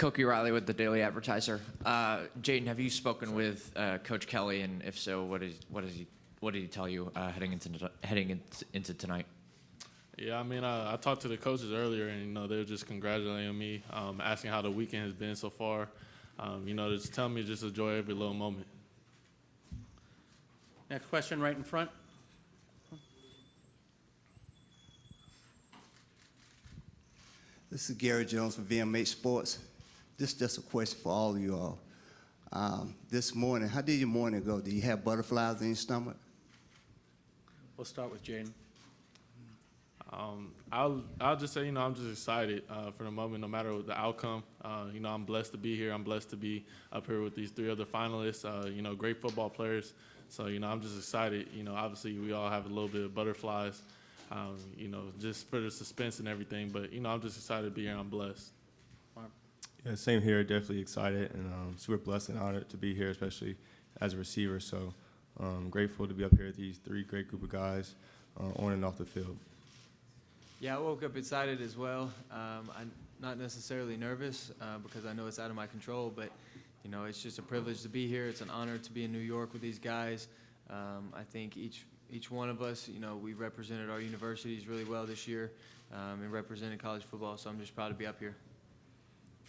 Koki Riley with the Daily Advertiser. Jaden, have you spoken with Coach Kelly, and if so, what did he tell you heading into tonight? Yeah, I mean, I talked to the coaches earlier, and they were just congratulating me, asking how the weekend has been so far. Just telling me just enjoy every little moment. Next question, right in front. This is Gary Jones from VMH Sports. This is just a question for all of you all. This morning, how did your morning go? Did you have butterflies in your stomach? We'll start with Jaden. I'll just say, I'm just excited for the moment, no matter the outcome. I'm blessed to be here. I'm blessed to be up here with these 3 other finalists, great football players. So, I'm just excited. Obviously we all have a little bit of butterflies, just for the suspense and everything. But, I'm just excited to be here. I'm blessed. Yeah, same here. Definitely excited and super blessed and honored to be here, especially as a receiver. So grateful to be up here with these 3 great group of guys on and off the field. Yeah, I woke up excited as well. I'm not necessarily nervous because I know it's out of my control, but it's just a privilege to be here. It's an honor to be in New York with these guys. I think each one of us, we represented our universities really well this year and represented college football, so I'm just proud to be up here.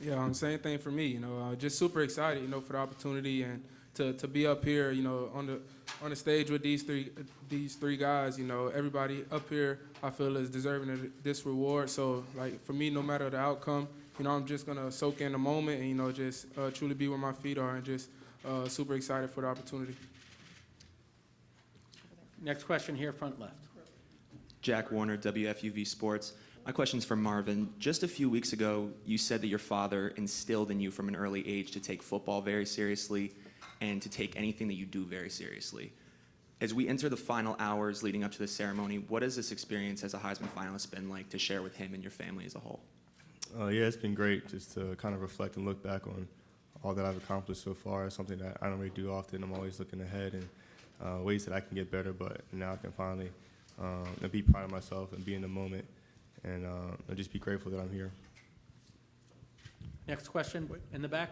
Yeah, same thing for me. Just super excited, for the opportunity and to be up here, on the stage with these three guys. Everybody up here, I feel, is deserving of this reward. So, for me, no matter the outcome, I'm just gonna soak in the moment and just truly be where my feet are and just super excited for the opportunity. Next question here, front left. Jack Warner, WFUV Sports. My question's for Marvin. Just a few weeks ago, you said that your father instilled in you from an early age to take football very seriously and to take anything that you do very seriously. As we enter the final hours leading up to the ceremony, what has this experience as a Heisman finalist been like to share with him and your family as a whole? Yeah, it's been great just to kind of reflect and look back on all that I've accomplished so far. It's something that I don't really do often. I'm always looking ahead and ways that I can get better, but now I can finally be proud of myself and be in the moment and just be grateful that I'm here. Next question in the back.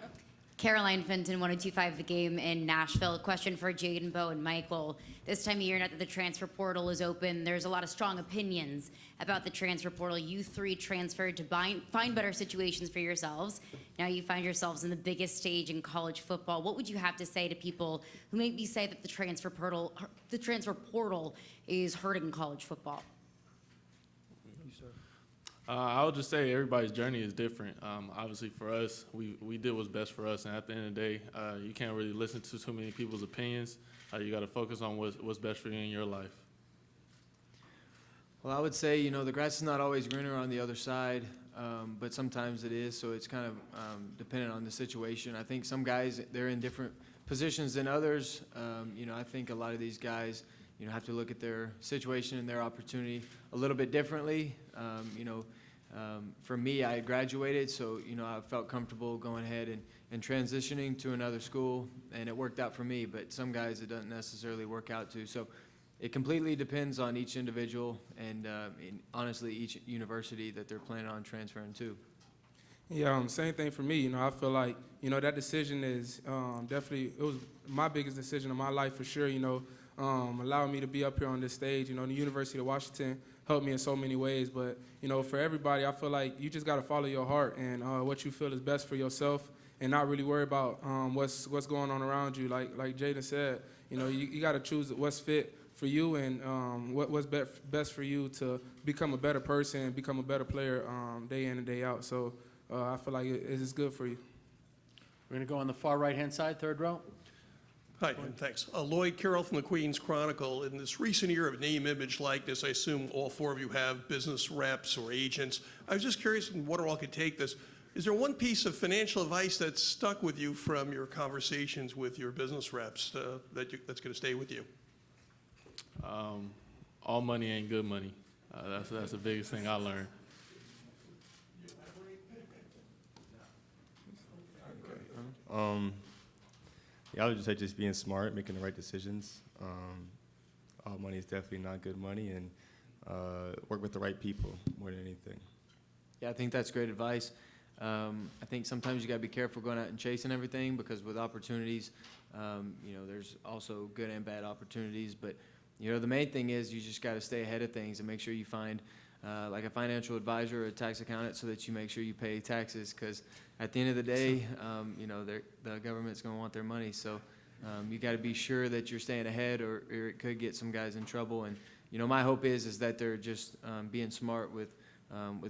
Caroline Fenton, 102.5 The Game in Nashville. A question for Jaden, Bo, and Michael. This time of year, now that the transfer portal is open, there's a lot of strong opinions about the transfer portal. You 3 transferred to find better situations for yourselves. Now you find yourselves in the biggest stage in college football. What would you have to say to people who maybe say that the transfer portal is hurting college football? I would just say everybody's journey is different. Obviously, for us, we did what's best for us, and at the end of the day, you can't really listen to too many people's opinions. You got to focus on what's best for you in your life. Well, I would say, the grass is not always greener on the other side, but sometimes it is, so it's kind of dependent on the situation. I think some guys, they're in different positions than others. I think a lot of these guys, have to look at their situation and their opportunity a little bit differently. For me, I graduated, so, I felt comfortable going ahead and transitioning to another school, and it worked out for me, but some guys it doesn't necessarily work out to. So it completely depends on each individual and honestly, each university that they're planning on transferring to. Yeah, same thing for me. I feel like, that decision is definitely, it was my biggest decision of my life for sure, allowing me to be up here on this stage. The University of Washington helped me in so many ways, but, for everybody, I feel like you just got to follow your heart and what you feel is best for yourself and not really worry about what's going on around you. Like Jaden said, you got to choose what's fit for you and what's best for you to become a better person and become a better player day in and day out. So I feel like it is good for you. We're going to go on the far right-hand side, third row. Hi, and thanks. Lloyd Carroll from the Queens Chronicle. In this recent year of name, image, likeness, I assume all 4 of you have business reps or agents. I was just curious in what all could take this. Is there one piece of financial advice that's stuck with you from your conversations with your business reps that's going to stay with you? All money ain't good money. That's the biggest thing I learned. Yeah, I would just say just being smart, making the right decisions. All money is definitely not good money, and work with the right people more than anything. Yeah, I think that's great advice. I think sometimes you got to be careful going out and chasing everything, because with opportunities, there's also good and bad opportunities. But, the main thing is you just got to stay ahead of things and make sure you find like a financial advisor or a tax accountant, so that you make sure you pay taxes, because at the end of the day, the government's going to want their money. So you got to be sure that you're staying ahead, or it could get some guys in trouble. And my hope is that they're just being smart with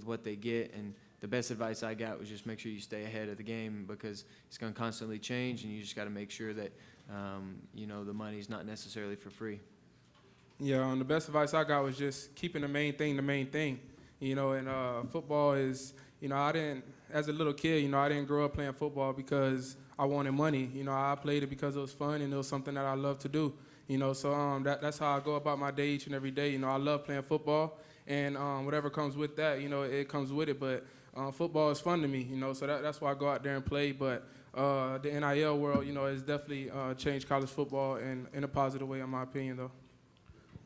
what they get. And the best advice I got was just make sure you stay ahead of the game, because it's going to constantly change, and you just got to make sure that the money's not necessarily for free. Yeah, the best advice I got was just keeping the main thing. And football is, as a little kid, I didn't grow up playing football because I wanted money. I played it because it was fun and it was something that I love to do. So that's how I go about my day each and every day. I love playing football, and whatever comes with that, it comes with it. But football is fun to me, so that's why I go out there and play. But the NIL world, has definitely changed college football in a positive way, in my opinion, though.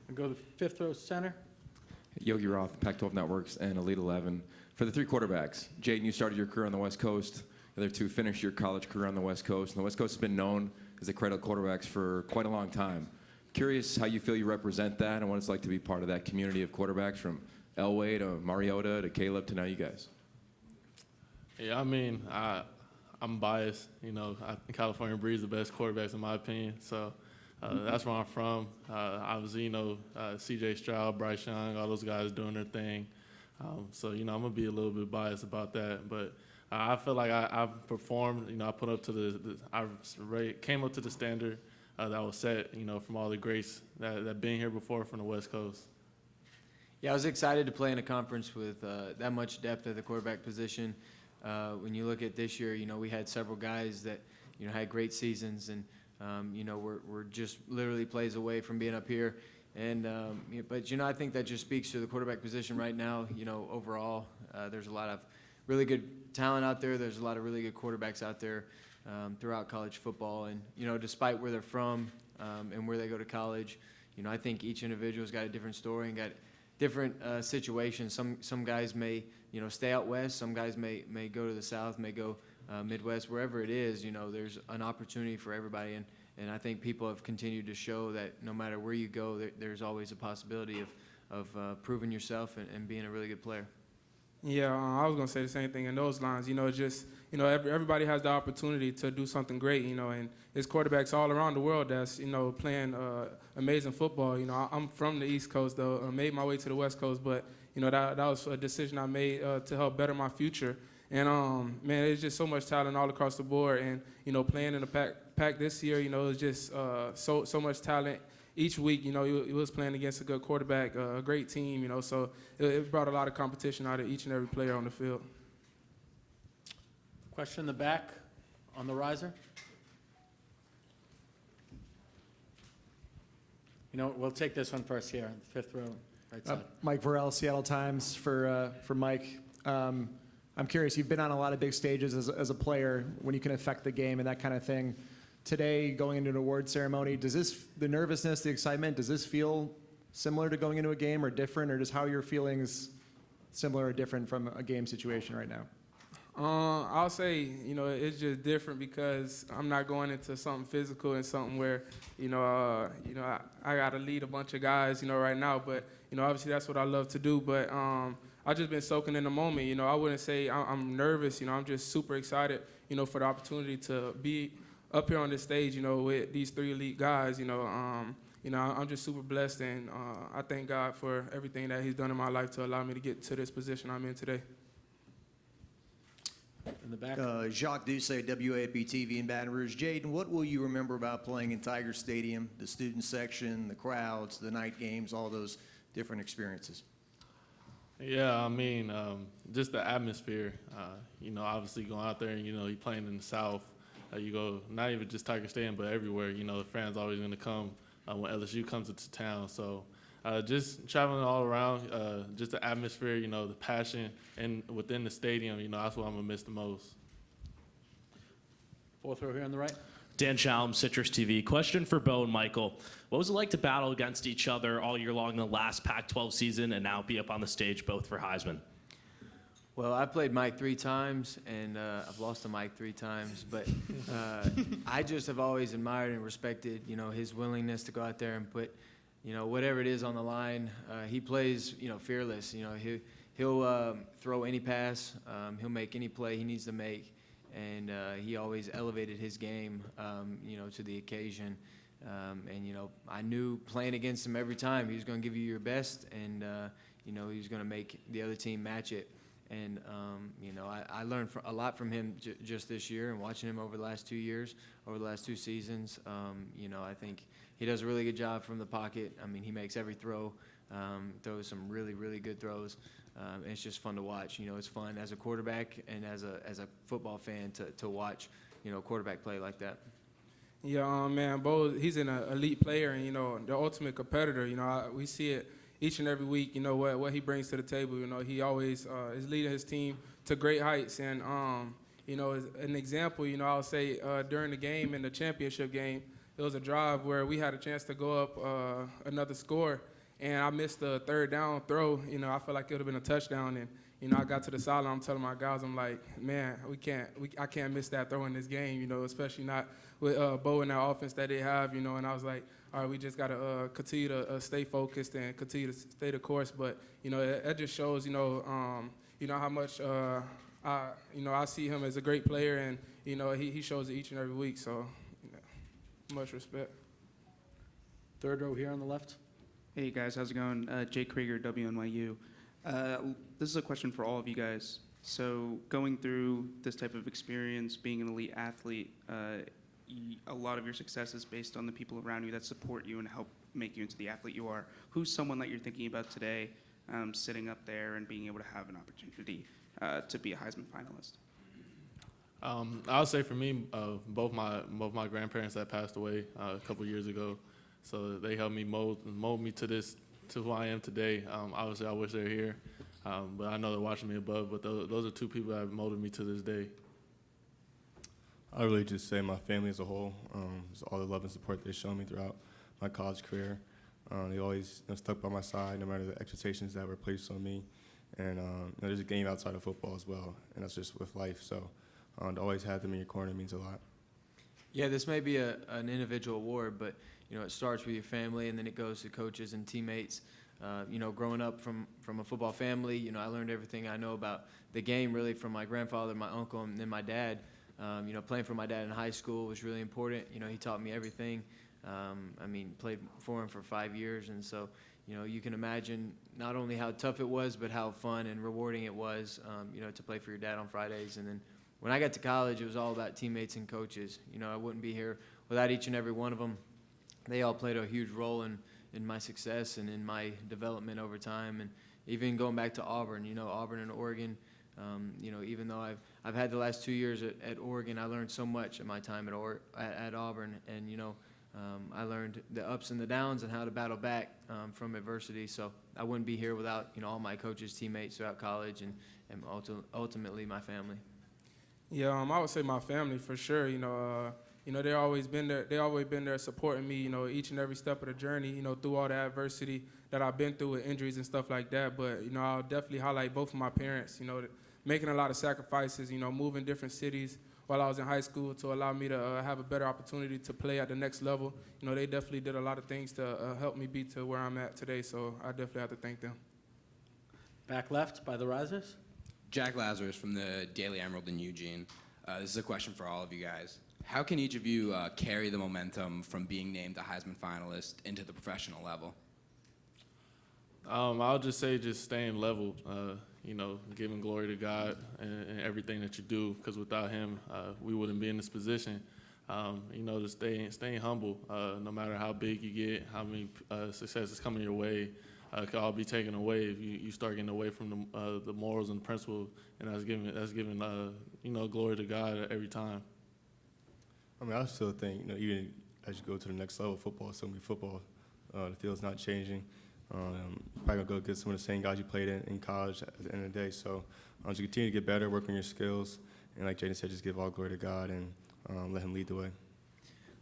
And go to fifth row center. Yogi Roth, Pac-12 Networks, and Elite 11. For the three quarterbacks, Jaden, you started your career on the West Coast. The other two finished your college career on the West Coast. And the West Coast has been known as the cradle of quarterbacks for quite a long time. Curious how you feel you represent that and what it's like to be part of that community of quarterbacks, from Elway to Mariota to Caleb to now you guys. Yeah, I'm biased. I think California breeds the best quarterbacks in my opinion. So that's where I'm from. Obviously, C.J. Stroud, Bryce Young, all those guys doing their thing. So I'm going to be a little bit biased about that. But I feel like I performed. I put up to I came up to the standard that was set, from all the greats that been here before from the West Coast. Yeah, I was excited to play in a conference with that much depth at the quarterback position. When you look at this year, we had several guys that, had great seasons, and we're just literally plays away from being up here. And but I think that just speaks to the quarterback position right now. Overall, there's a lot of really good talent out there. There's a lot of really good quarterbacks out there throughout college football. And despite where they're from and where they go to college, I think each individual's got a different story and got different situations. Some guys may stay out west. Some guys may go to the south, may go Midwest, wherever it is. There's an opportunity for everybody. And I think people have continued to show that no matter where you go, there's always a possibility of proving yourself and being a really good player. Yeah, I was going to say the same thing in those lines. Everybody has the opportunity to do something great, and there's quarterbacks all around the world that's, playing amazing football. I'm from the East Coast, though. I made my way to the West Coast, but, that was a decision I made to help better my future. And, man, there's just so much talent all across the board. And, playing in the Pac this year, it's just so much talent. Each week, he was playing against a good quarterback, a great team, so it brought a lot of competition out of each and every player on the field. Question in the back on the riser. We'll take this one first here, fifth row, right side. Mike Vorel, Seattle Times, for Mike. I'm curious, you've been on a lot of big stages as a player when you can affect the game and that kind of thing. Today, going into an award ceremony, the nervousness, the excitement, does this feel similar to going into a game or different, or just how your feelings similar or different from a game situation right now? I'll say, it's just different because I'm not going into something physical and something where, I got to lead a bunch of guys, right now. But, obviously that's what I love to do. But I've just been soaking in the moment. I wouldn't say I'm nervous. I'm just super excited, for the opportunity to be up here on this stage, with these three elite guys. I'm just super blessed, and I thank God for everything that He's done in my life to allow me to get to this position I'm in today. In the back. Jacques Doucet, WAP-TV in Baton Rouge. Jaden, what will you remember about playing in Tiger Stadium, the student section, the crowds, the night games, all those different experiences? Yeah, just the atmosphere. Obviously going out there and, you're playing in the South. You go, not even just Tiger Stadium, but everywhere. The fans always going to come when LSU comes into town. So just traveling all around, just the atmosphere, the passion, and within the stadium, that's what I'm going to miss the most. Fourth row here on the right. Dan Shalom, Citrus TV. Question for Bo and Michael. What was it like to battle against each other all year long in the last Pac-12 season and now be up on the stage both for Heisman? Well, I've played Mike 3 times, and I've lost to Mike 3 times, but I just have always admired and respected, you know, his willingness to go out there and put, you know, whatever it is on the line. He plays, you know, fearless. You know, he'll throw any pass, he'll make any play he needs to make, and he always elevated his game, you know, to the occasion. And, you know, I knew playing against him every time he was going to give you your best, and, you know, he was going to make the other team match it. And, you know, I learned a lot from him just this year, and watching him over the last 2 years, over the last 2 seasons. You know, I think he does a really good job from the pocket. I mean, he makes every throw, throws some really, really good throws. And it's just fun to watch. You know, it's fun as a quarterback and as a football fan to watch, you know, quarterback play like that. Yeah, man, Bo, he's an elite player and, you know, the ultimate competitor. You know, we see it each and every week, you know, what he brings to the table. You know, he always is leading his team to great heights. And, you know, as an example, you know, I'll say during the game, in the championship game, it was a drive where we had a chance to go up another score, and I missed the third down throw. You know, I felt like it would have been a touchdown. And, you know, I got to the sideline, I'm telling my guys, I'm like, man, I can't miss that throw in this game, you know, especially not with Bo and that offense that they have, you know. And I was like, all right, we just got to continue to stay focused and continue to stay the course. But, you know, it just shows, you know how much, I see him as a great player, and, you know, he shows it each and every week. So, you know, much respect. Third row here on the left. Hey guys, how's it going? Jake Krieger, WNYU. This is a question for all of you guys. So going through this type of experience, being an elite athlete, a lot of your success is based on the people around you that support you and help make you into the athlete you are. Who's someone that you're thinking about today, sitting up there and being able to have an opportunity to be a Heisman finalist? I'll say for me, both my grandparents that passed away a couple years ago, so they helped me mold me to who I am today. Obviously, I wish they were here, but I know they're watching me above. But those are 2 people that have molded me to this day. I really just say my family as a whole, just all the love and support they've shown me throughout my college career. They always stuck by my side no matter the expectations that were placed on me. And there's a game outside of football as well, and that's just with life. So to always have them in your corner means a lot. Yeah, this may be an individual award, but, you know, it starts with your family, and then it goes to coaches and teammates. You know, growing up from a football family, you know, I learned everything I know about the game really from my grandfather, my uncle, and then my dad. You know, playing for my dad in high school was really important. You know, he taught me everything. I mean, played for him for 5 years, and so, you know, you can imagine not only how tough it was, but how fun and rewarding it was, you know, to play for your dad on Fridays. And then when I got to college, it was all about teammates and coaches. You know, I wouldn't be here without each and every one of them. They all played a huge role in my success and in my development over time. And even going back to Auburn, you know, Auburn and Oregon, you know, even though I've had the last 2 years at Oregon, I learned so much in my time at Auburn. And, you know, I learned the ups and the downs and how to battle back from adversity. So I wouldn't be here without, you know, all my coaches, teammates throughout college, and ultimately my family. Yeah, I would say my family for sure. You know, they always been there. They always been there supporting me. You know, each and every step of the journey. You know, through all the adversity that I've been through with injuries and stuff like that. But, you know, I'll definitely highlight both of my parents. You know, making a lot of sacrifices. You know, moving different cities while I was in high school to allow me to have a better opportunity to play at the next level. You know, they definitely did a lot of things to help me be to where I'm at today. So I definitely have to thank them. Back left by the risers. Jack Lazarus from the Daily Emerald in Eugene. This is a question for all of you guys. How can each of you carry the momentum from being named a Heisman finalist into the professional level? I'll just say just staying level, you know, giving glory to God and everything that you do, because without him, we wouldn't be in this position. You know, just staying humble, no matter how big you get, how many successes coming your way, it could all be taken away if you start getting away from the morals and principles, and that's giving you know, glory to God every time. I mean, I still think, you know, even as you go to the next level, football is still gonna be football. The field's not changing. You're probably gonna go get some of the same guys you played in college at the end of the day. So just continue to get better, work on your skills, and like Jaden said, just give all glory to God and let him lead the way.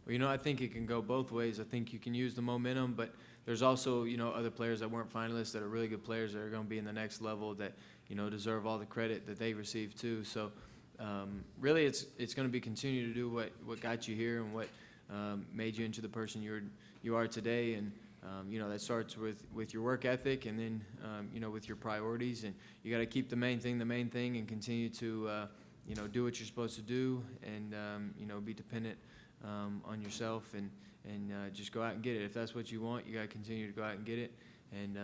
well, I think it can go both ways. I think you can use the momentum, but there's also, other players that weren't finalists that are really good players that are going to be in the next level that, deserve all the credit that they receive too. So really it's going to be continue to do what got you here and what made you into the person you are today. And, that starts with your work ethic and then, with your priorities. And you got to keep the main thing and continue to, do what you're supposed to do and, be dependent on yourself and just go out and get it. If that's what you want, you got to continue to go out and get it. And,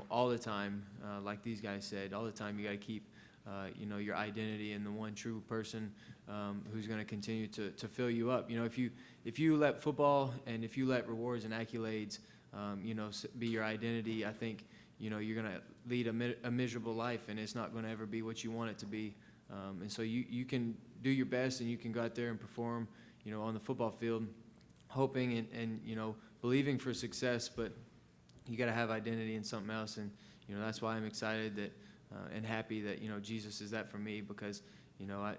all the time, like these guys said, all the time you got to keep, your identity and the one true person who's going to continue to fill you up. If you let football and if you let rewards and accolades, be your identity, I think, you're going to lead a miserable life, and it's not going to ever be what you want it to be. And so you can do your best, and you can go out there and perform, on the football field, hoping and believing for success, but you got to have identity in something else. And, that's why I'm excited that and happy that, Jesus is that for me, because,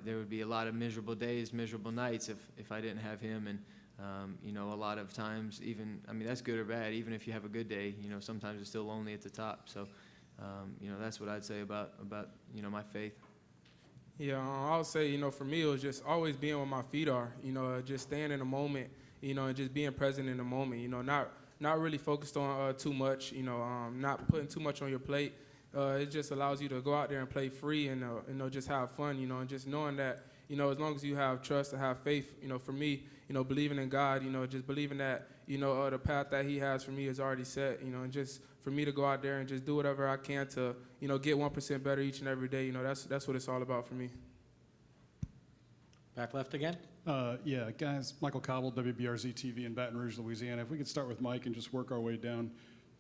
there would be a lot of miserable days, miserable nights if I didn't have him. And, a lot of times even, that's good or bad. Even if you have a good day, sometimes it's still lonely at the top. So, that's what I'd say about my faith. Yeah, I would say, for me, it was just always being where my feet are, just staying in the moment, and just being present in the moment, not really focused on too much, not putting too much on your plate. It just allows you to go out there and play free and, just have fun, and just knowing that, as long as you have trust and have faith, for me, believing in God, just believing that, the path that he has for me is already set, and just for me to go out there and just do whatever I can to, get 1% better each and every day, that's what it's all about for me. Back left again. Yeah, guys, Michael Cobble, WBRZ TV in Baton Rouge, Louisiana. If we could start with Mike and just work our way down.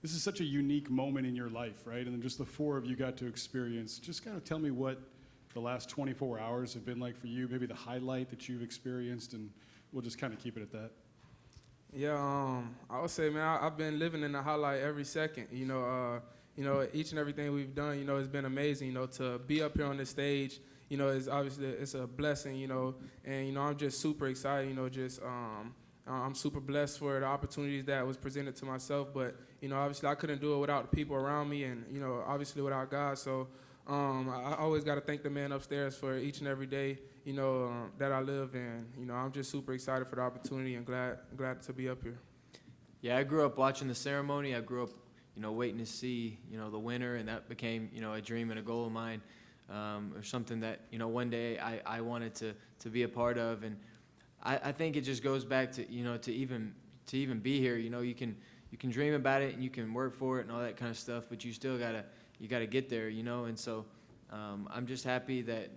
This is such a unique moment in your life, right? And then just the four of you got to experience. Just kind of tell me what the last 24 hours have been like for you, maybe the highlight that you've experienced, and we'll just kind of keep it at that. Yeah, I would say, man, I've been living in the highlight every second. Each and everything we've done, it's been amazing. To be up here on this stage, is obviously it's a blessing. And I'm just super excited. I'm super blessed for the opportunities that was presented to myself. But obviously I couldn't do it without the people around me, and obviously without God. So I always got to thank the man upstairs for each and every day, that I live in. I'm just super excited for the opportunity and glad to be up here. Yeah, I grew up watching the ceremony. I grew up, waiting to see, the winner, and that became, a dream and a goal of mine, or something that, one day I wanted to be a part of. And I think it just goes back to, to even be here. You can dream about it and you can work for it and all that kind of stuff, but you still gotta get there, And so I'm just happy that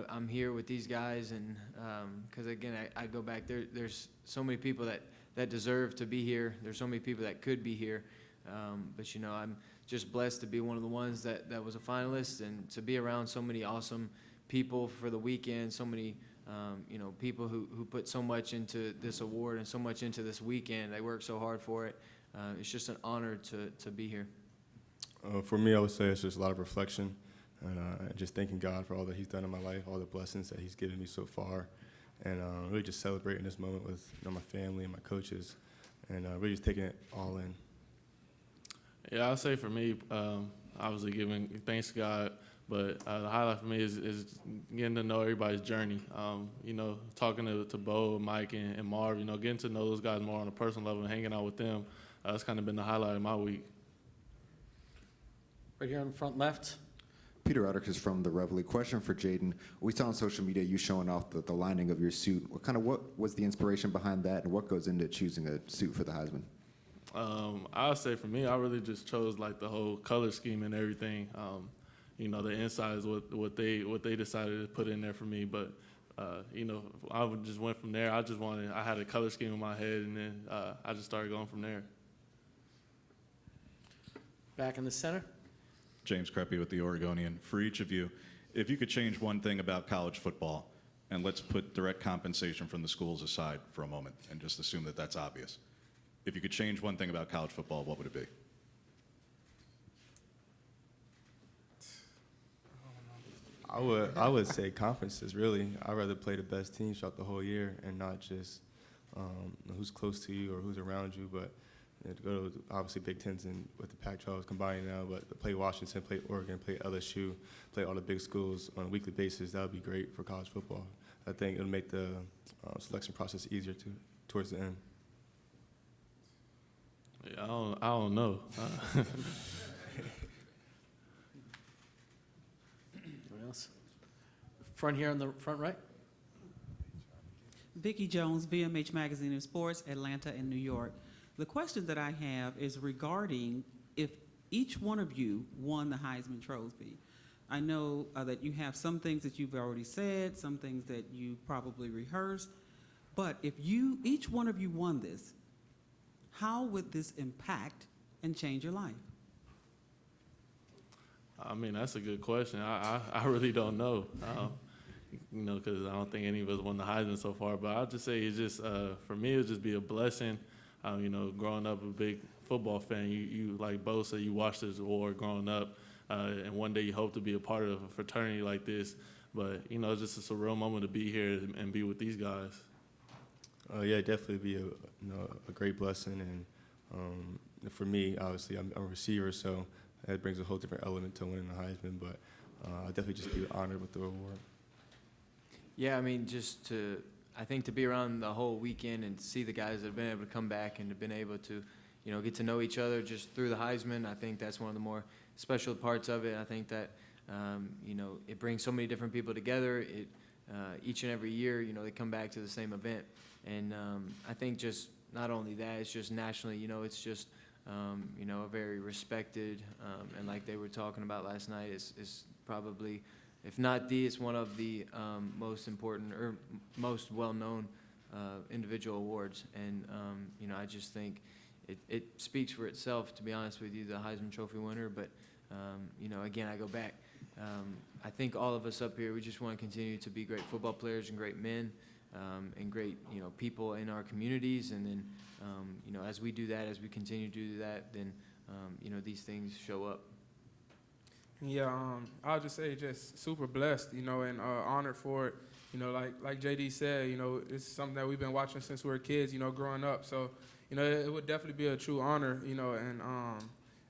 I'm here with these guys, and because again I go back there's so many people that deserve to be here. There's so many people that could be here, but I'm just blessed to be one of the ones that was a finalist, and to be around so many awesome people for the weekend. So many people who put so much into this award and so much into this weekend. They work so hard for it. It's just an honor to be here. For me, I would say it's just a lot of reflection and just thanking God for all that he's done in my life, all the blessings that he's given me so far, and really just celebrating this moment with my family and my coaches, and really just taking it all in. Yeah, I'll say for me, obviously giving thanks to God, but the highlight for me is getting to know everybody's journey. Talking to Bo, Mike, and Marv, getting to know those guys more on a personal level and hanging out with them. That's kind of been the highlight of my week. Right here in front left. Peter Ruddick is from The Reveille. Question for Jaden. We saw on social media you showing off the lining of your suit. What was the inspiration behind that, and what goes into choosing a suit for the Heisman? I would say for me, I really just chose like the whole color scheme and everything. The inside is what they decided to put in there for me. But I just went from there. I had a color scheme in my head, and then I just started going from there. Back in the center. James Creppy with the Oregonian. For each of you, if you could change one thing about college football, and let's put direct compensation from the schools aside for a moment and just assume that that's obvious. If you could change one thing about college football, what would it be? I I would say conferences, really. I'd rather play the best teams throughout the whole year and not just who's close to you or who's around you, but to go to obviously Big Tens and with the Pac-12 combining now, but to play Washington, play Oregon, play LSU, play all the big schools on a weekly basis, that would be great for college football. I think it'll make the selection process easier towards the end. Yeah, I don't know. Anyone else? Front here in the front right. Vicki Jones, VMH Magazine and Sports, Atlanta and New York. The question that I have is regarding if each one of you won the Heisman Trophy. I know that you have some things that you've already said, some things that you probably rehearsed, but if each one of you won this, how would this impact and change your life? I mean, that's a good question. I really don't know. You know, because I don't think any of us won the Heisman so far. But I'll just say it's just, for me, it'll just be a blessing. You know, growing up a big football fan, you like Bo said, you watched this award growing up, and one day you hope to be a part of a fraternity like this. But, you know, it's just a surreal moment to be here and be with these guys. Yeah, definitely be a great blessing. And for me, obviously, I'm a receiver, so that brings a whole different element to winning the Heisman. But I'll definitely just be honored with the award. Yeah, I mean, I think to be around the whole weekend and see the guys that have been able to come back and have been able to, you know, get to know each other just through the Heisman, I think that's one of the more special parts of it. I think that, you know, it brings so many different people together. Each and every year, you know, they come back to the same event. And I think just not only that, it's just nationally, you know, it's just, you know, a very respected, and like they were talking about last night, is probably, if not it's one of the most important or most well-known individual awards. And, you know, I just think it speaks for itself, to be honest with you, the Heisman Trophy winner. But, you know, again, I go back. I think all of us up here, we just want to continue to be great football players and great men and great, you know, people in our communities. And then, you know, as we do that, as we continue to do that, then, you know, these things show up. Yeah, I'll just say just super blessed, you know, and honored for it. You know, like JD said, you know, it's something that we've been watching since we were kids, you know, growing up. So, you know, it would definitely be a true honor, you know, and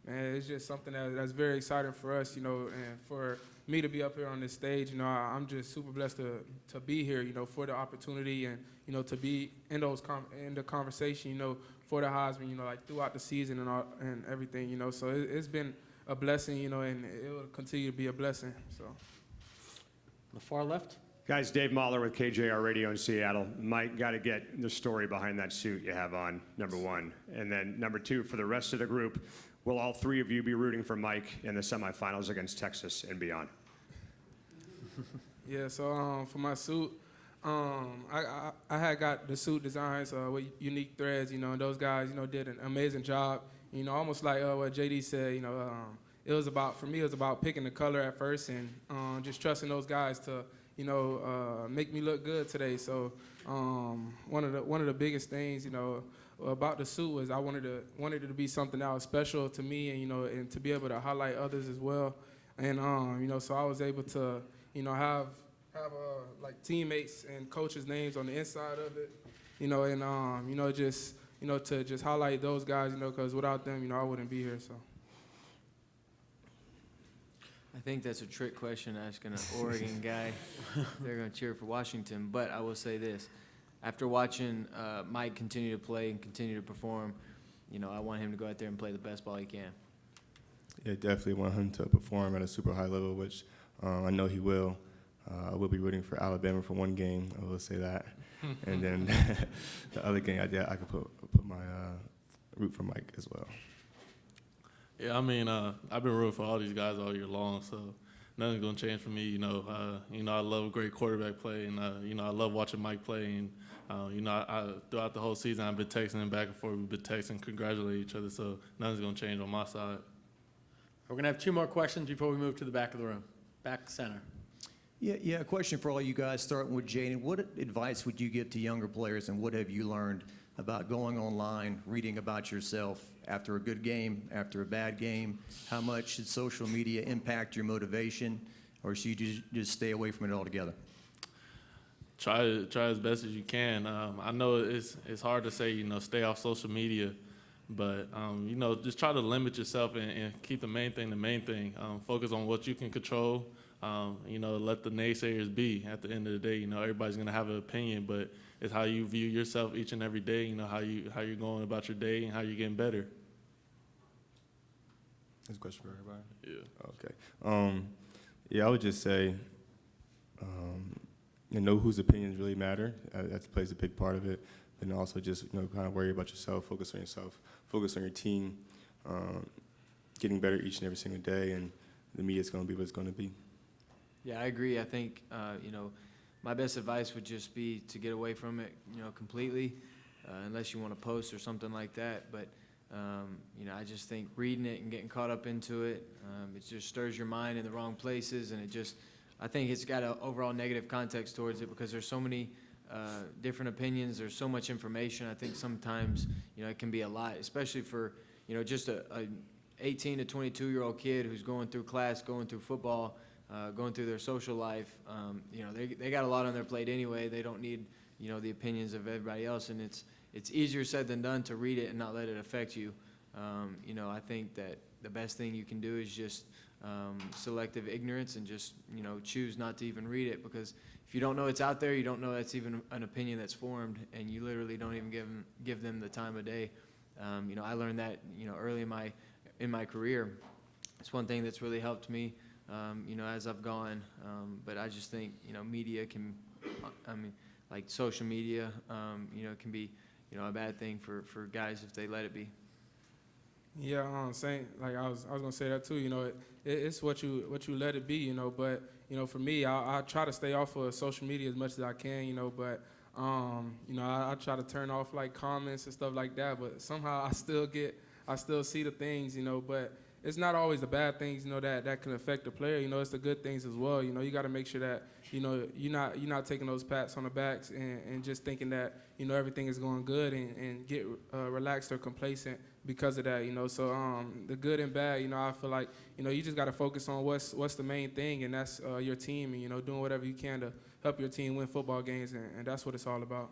man, it's just something that's very exciting for us, you know, and for me to be up here on this stage, you know, I'm just super blessed to be here, you know, for the opportunity and, you know, to be in the conversation, you know, for the Heisman, you know, like throughout the season and everything, you know. So it's been a blessing, you know, and it will continue to be a blessing. So, The far left. Guys, Dave Mahler with KJR Radio in Seattle. Mike, got to get the story behind that suit you have on, number one. And then number two, for the rest of the group, will all three of you be rooting for Mike in the semifinals against Texas and beyond? Yeah, so for my suit, I had got the suit designs with unique threads, you know, and those guys, you know, did an amazing job. You know, almost like what JD said, you know, it was about picking the color at first and just trusting those guys to, you know, make me look good today. So one of the biggest things, you know, about the suit was I wanted it to be something that was special to me, and, you know, and to be able to highlight others as well. And you know, so I was able to, you know, have like teammates and coaches' names on the inside of it, you know, and you know, just, you know, to just highlight those guys, you know, because without them, you know, I wouldn't be here. So I think that's a trick question asking an Oregon guy. They're going to cheer for Washington. But I will say this. After watching Mike continue to play and continue to perform, you know, I want him to go out there and play the best ball he can. Yeah, definitely want him to perform at a super high level, which I know he will. I will be rooting for Alabama for one game, I will say that. And then the other game, I could put my root for Mike as well. Yeah, I mean, I've been rooting for all these guys all year long, so nothing's gonna change for me. You know, I love great quarterback play, and you know, I love watching Mike play. And you know, I throughout the whole season, I've been texting him back and forth. We've been texting, congratulating each other. So nothing's gonna change on my side. We're going to have two more questions before we move to the back of the room. Back center. Yeah, a question for all you guys, starting with Jaden. What advice would you give to younger players, and what have you learned about going online, reading about yourself after a good game, after a bad game? How much should social media impact your motivation? or should you just stay away from it altogether? Try as best as you can. I know it's hard to say, stay off social media, but, just try to limit yourself and keep the main thing. Focus on what you can control. Let the naysayers be. At the end of the day, everybody's going to have an opinion, but it's how you view yourself each and every day, how you're going about your day and how you're getting better. That's a question for everybody? Yeah. Okay. Yeah, I would just say, know whose opinions really matter. That plays a big part of it. And also just, kind of worry about yourself, focus on your team, getting better each and every single day, and the media's going to be what it's going to be. Yeah, I agree. I think, my best advice would just be to get away from it, completely, unless you want to post or something like that. But, I just think reading it and getting caught up into it, it just stirs your mind in the wrong places, and I think it's got an overall negative context towards it because there's so many different opinions. There's so much information. I think sometimes, it can be a lot, especially for, just a 18 to 22-year-old kid who's going through class, going through football, going through their social life. They got a lot on their plate anyway. They don't need, the opinions of everybody else, and it's easier said than done to read it and not let it affect you. I think that the best thing you can do is just selective ignorance and just, choose not to even read it, because if you don't know it's out there, you don't know that's even an opinion that's formed, and you literally don't even give them the time of day. I learned that, early in my career. It's one thing that's really helped me, as I've gone. But I just think, media can, like social media, can be, a bad thing for guys if they let it be. Yeah, saying like I was gonna say that too. It's what you let it be. But for me, I try to stay off of social media as much as I can. But I try to turn off like comments and stuff like that. But somehow I still see the things. But it's not always the bad things. That can affect the player. It's the good things as well. You got to make sure that you're not taking those pats on the backs and just thinking that everything is going good and get relaxed or complacent because of that. So the good and bad, I feel like you just got to focus on what's the main thing, and that's your team, and doing whatever you can to help your team win football games, and that's what it's all about.